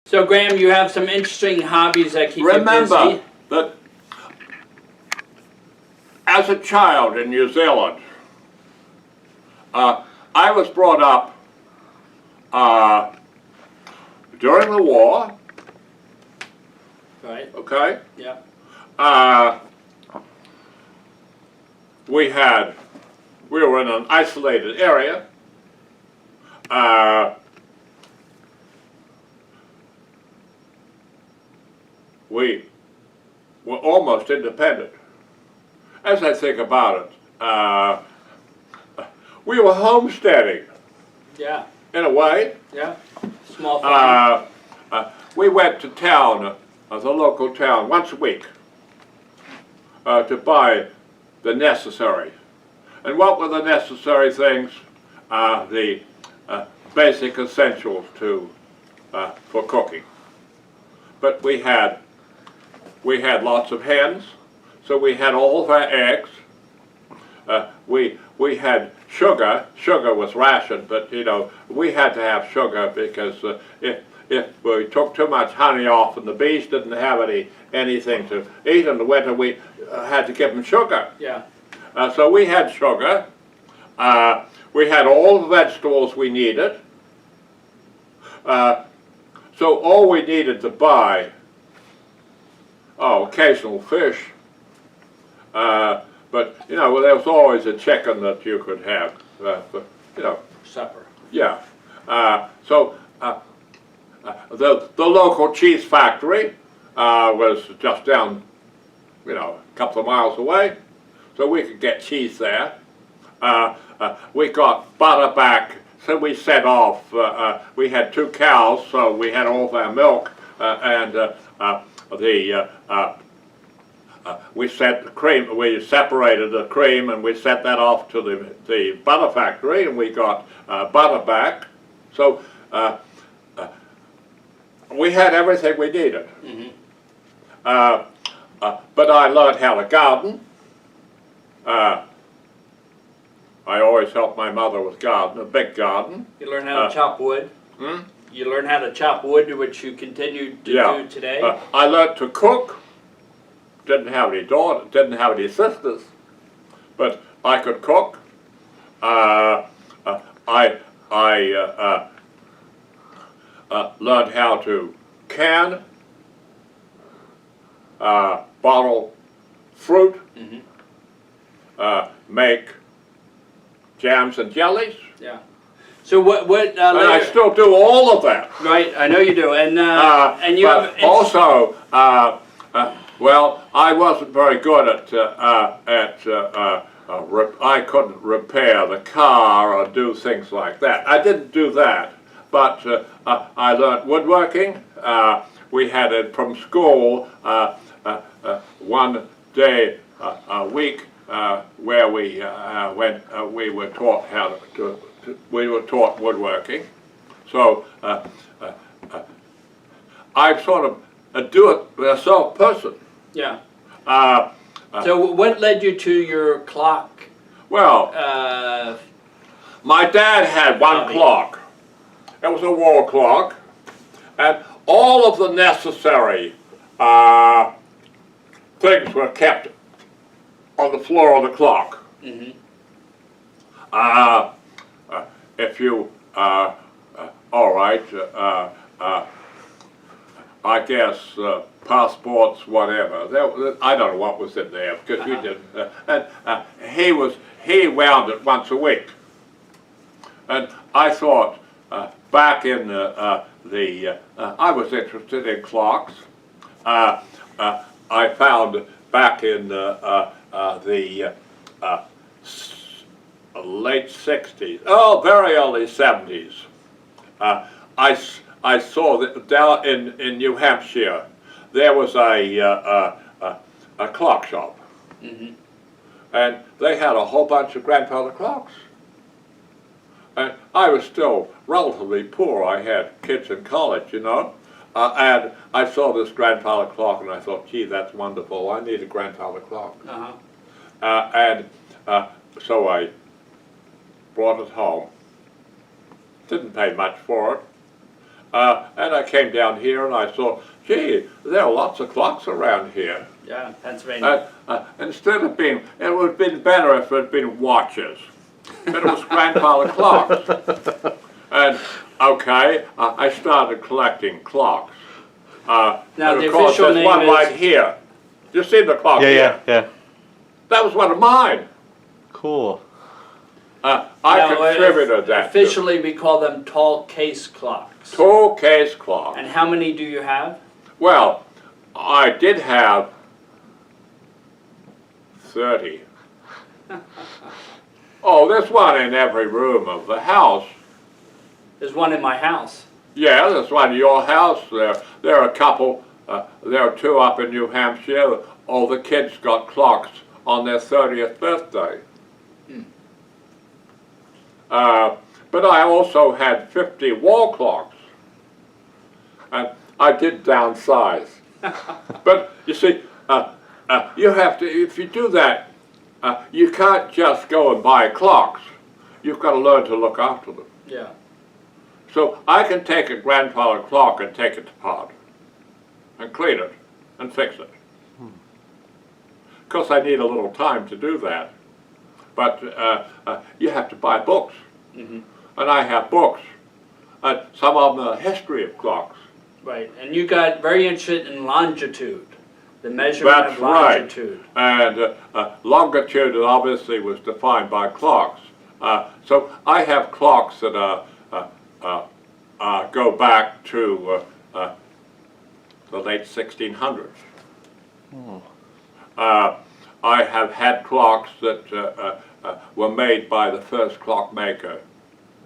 So Graham, you have some interesting hobbies that keep you busy. Remember that as a child in New Zealand, I was brought up during the war, Right. okay? Yeah. We were in an isolated area. We were almost independent. As I think about it, we were homesteading Yeah. in a way. Yeah. Small farm. We went to town, the local town, once a week to buy the necessary. And what were the necessary things? The basic essentials for cooking. But we had lots of hens, so we had all of our eggs. We had sugar. Sugar was rationed, but you know we had to have sugar because if we took too much honey off and the bees didn't have anything to eat in the winter, we had to give them sugar. Yeah. So we had sugar. We had all the vegetables we needed. So all we needed to buy, occasional fish. But you know, there was always a chicken that you could have, for, you know. Supper. Yeah. The local cheese factory was just down, you know, a couple of miles away, so we could get cheese there. We got butter back, so we set off. We had 2 cows, so we had all of our milk, we set the cream. We separated the cream, and we set that off to the butter factory, and we got butter back. So we had everything we needed. Mm-hmm. But I learned how to garden. I always helped my mother with garden, a big garden. You learn how to chop wood. Hmm? You learn how to chop wood, which you continue to do today. I learned to cook. Didn't have any daughters, didn't have any sisters, but I could cook. I learned how to can, bottle fruit, make jams and jellies. Yeah. So what? And I still do all of that. Right, I know you do, and you but have also. Well, I wasn't very good I couldn't repair the car or do things like that. I didn't do that, but I learned woodworking. We had it from school one day a week where we went. We were taught we were taught woodworking. So I'm sort of a do-it-yourself person. Yeah. So what led you to your clock? Well, my dad had one clock. It was a wall clock, and all of the necessary things were kept on the floor of the clock. Mm-hmm. If you, all right, I guess passports, whatever. I don't know what was in there because we didn't. And he wound it once a week, and I thought back in I was interested in clocks. I found back in the late 60s, very early 70s. I saw that down in New Hampshire, there was a clock shop, and they had a whole bunch of grandfather clocks. And I was still relatively poor. I had kids in college, you know, and I saw this grandfather clock, and I thought, gee, that's wonderful. I need a grandfather clock. So I brought it home. Didn't pay much for it. And I came down here and I saw, gee, there are lots of clocks around here. Yeah, Pennsylvania. Instead of being, it would have been better if it had been watches. But it was grandfather clocks. And, okay, I started collecting clocks. Now, and the of course, official there's name one is... right here. You see the clock here? Yeah. That was one of mine. Cool. I Now, contributed that. Officially, we call them tall case clocks. Tall case clock. And how many do you have? Well, I did have 30. Oh, there's one in every room of the house. There's one in my house. Yeah, there's one in your house. There are a couple. There are two up in New Hampshire. All the kids got clocks on their 30th birthday. But I also had 50 wall clocks. And I did downsize. But you see, you have to, if you do that, you can't just go and buy clocks. You've got to learn to look after them. Yeah. So I can take a grandfather clock and take it apart and clean it and fix it. Of course, I need a little time to do that. But you have to buy books. Mm-hmm. And I have books. Some of them are history of clocks. Right, and you got very interested in longitude, the measurement of longitude. Right. And longitude obviously was defined by clocks. So I have clocks that go back to the late 1600s. Oh. I have had clocks that were made by the first clockmaker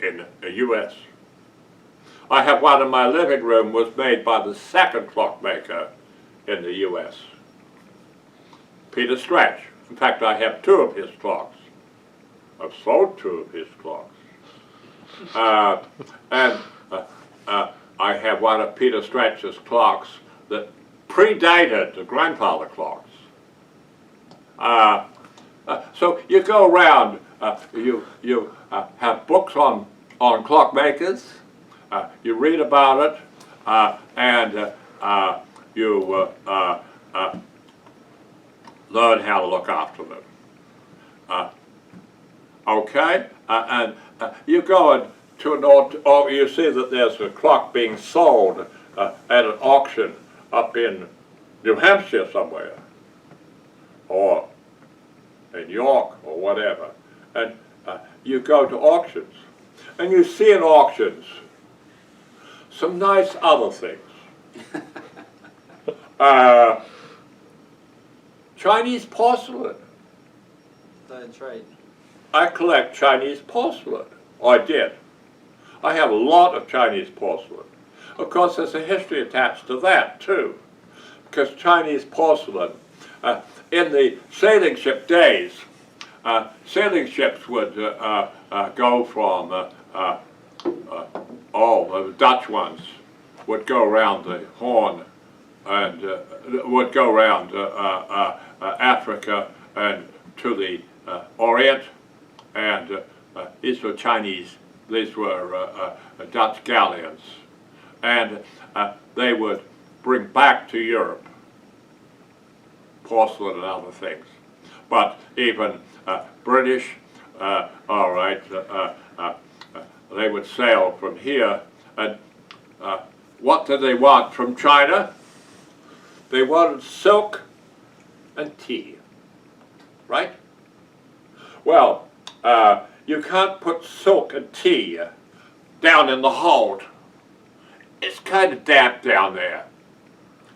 in the U.S. I have one in my living room was made by the second clockmaker in the U.S. Peter Stretch. In fact, I have two of his clocks. I've sold two of his clocks. And I have one of Peter Stretch's clocks that predated the grandfather clocks. So you go around, you have books on clockmakers, you read about it, and you learn how to look after them. Okay, and you go to an or you see that there's a clock being sold at an auction up in New Hampshire somewhere, or in York, or whatever, and you go to auctions, and you see in auctions some nice other things. Chinese porcelain. That's right. I collect Chinese porcelain. I did. I have a lot of Chinese porcelain. Of course, there's a history attached to that, too. Because Chinese porcelain, in the sailing ship days, sailing ships would go from, the Dutch ones would go around the Horn and would go around Africa and to the Orient, and these were Chinese, these were Dutch galleons, and they would bring back to Europe porcelain and other things. But even British, all right, they would sail from here, and what did they want from China? They wanted silk and tea, right? Well, you can't put silk and tea down in the hold. It's kind of damp down there.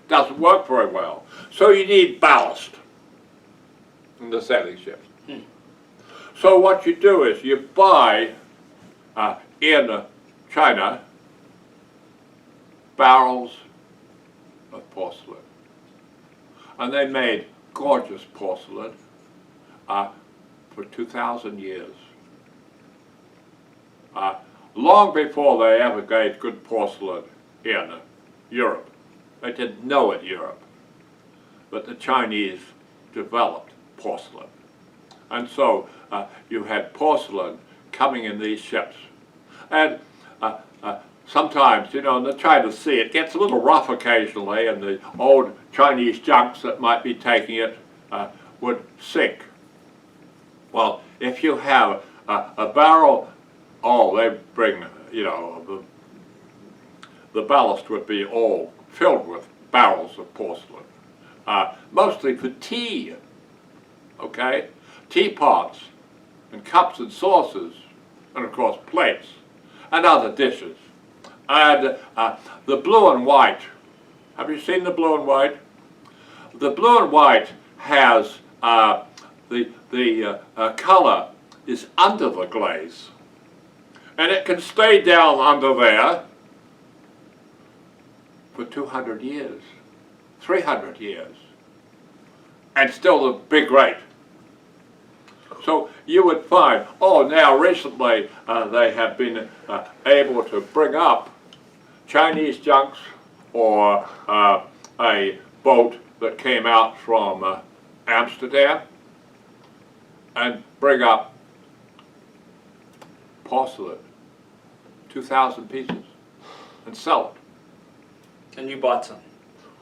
Doesn't work very well. So you need ballast in the sailing ships. So what you do is you buy in China barrels of porcelain. And they made gorgeous porcelain for 2,000 years. Long before they ever made good porcelain in Europe. They didn't know it, Europe. But the Chinese developed porcelain. And so you had porcelain coming in these ships. And sometimes, you know, in the China Sea, it gets a little rough occasionally, and the old Chinese junks that might be taking it would sink. Well, if you have a barrel, oh, they bring, you know, the ballast would be all filled with barrels of porcelain, mostly for tea, okay? Teapots and cups and saucers, and of course plates and other dishes. And the blue and white, have you seen the blue and white? The blue and white has the color is under the glaze, and it can stay down under there for 200 years, 300 years, and still be great. So you would find, oh, now recently they have been able to bring up Chinese junks or a boat that came out from Amsterdam and bring up porcelain, 2,000 pieces, and sell it. And you bought some?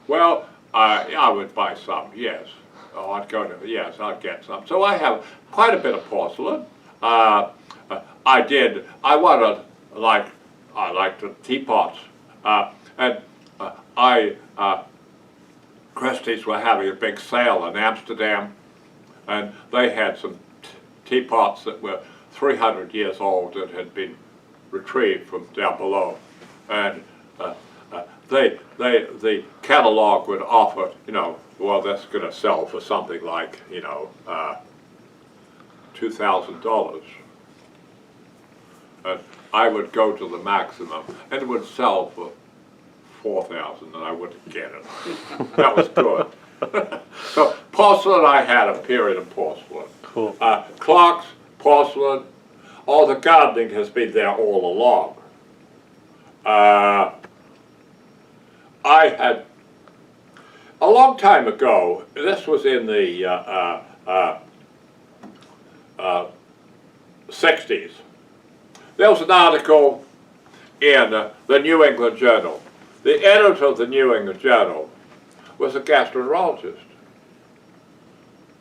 Well, I would buy some, yes. Oh, I'd go to, yes, I'd get some. So I have quite a bit of porcelain. I wanted, I liked the teapots. And Christie's were having a big sale in Amsterdam, and they had some teapots that were 300 years old that had been retrieved from down below. And the catalog would offer, you know, well, that's going to sell for something like, you know, $2,000. And I would go to the maximum, and it would sell for $4,000, and I wouldn't get it. That was good. So porcelain, I had a period of porcelain. Cool. Clocks, porcelain, all the gardening has been there all along. I had, a long time ago, this was in the 60s, there was an article in the New England Journal. The editor of the New England Journal was a gastroenterologist,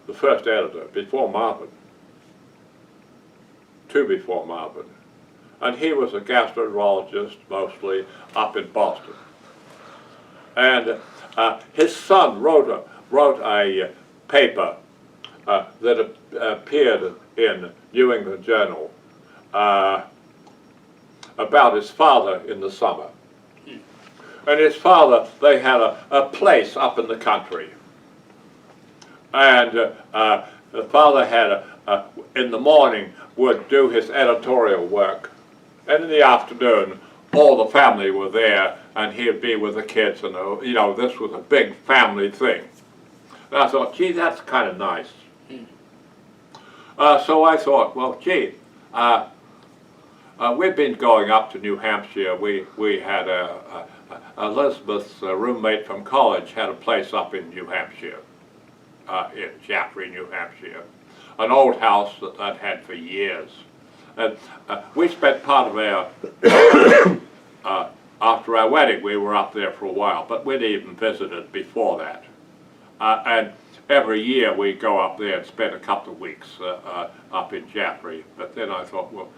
the first editor, before Marvin, two before Marvin. And he was a gastroenterologist, mostly up in Boston. And his son wrote a paper that appeared in New England Journal about his father in the summer. And his father, they had a place up in the country. And the father had, in the morning, would do his editorial work. And in the afternoon, all the family were there, and he'd be with the kids, and you know, this was a big family thing. And I thought, gee, that's kind of nice. So I thought, well, gee, we've been going up to New Hampshire. We had Elizabeth's roommate from college had a place up in New Hampshire, in Jeffries, New Hampshire, an old house that I'd had for years. And we spent part of our, after our wedding, we were up there for a while, but we'd even visited before that. And every year we go up there and spend a couple of weeks up in Jeffries. But then I thought, well,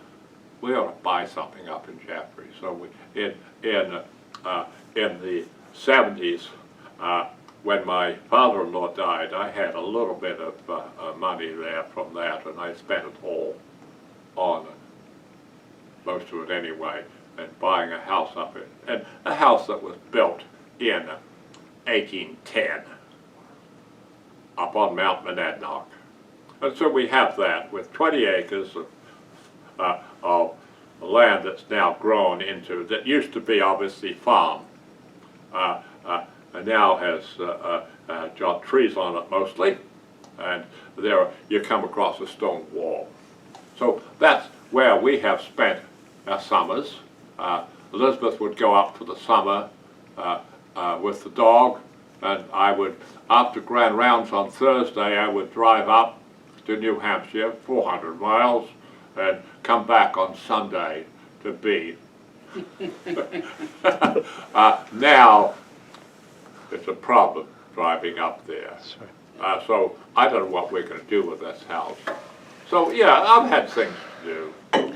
we ought to buy something up in Jeffries. So we, in the 70s, when my father-in-law died, I had a little bit of money there from that, and I spent it all on most of it anyway, and buying a house up in, and a house that was built in 1810 up on Mount Monadnock. And so we have that with 20 acres of land that's now grown into, that used to be obviously farm, and now has got trees on it mostly, and there you come across a stone wall. So that's where we have spent our summers. Elizabeth would go up for the summer with the dog, and I would, after grand rounds on Thursday, I would drive up to New Hampshire, 400 miles, and come back on Sunday to be Now, it's a problem driving up there. Sure. So I don't know what we're going to do with this house. So yeah, I've had things to do.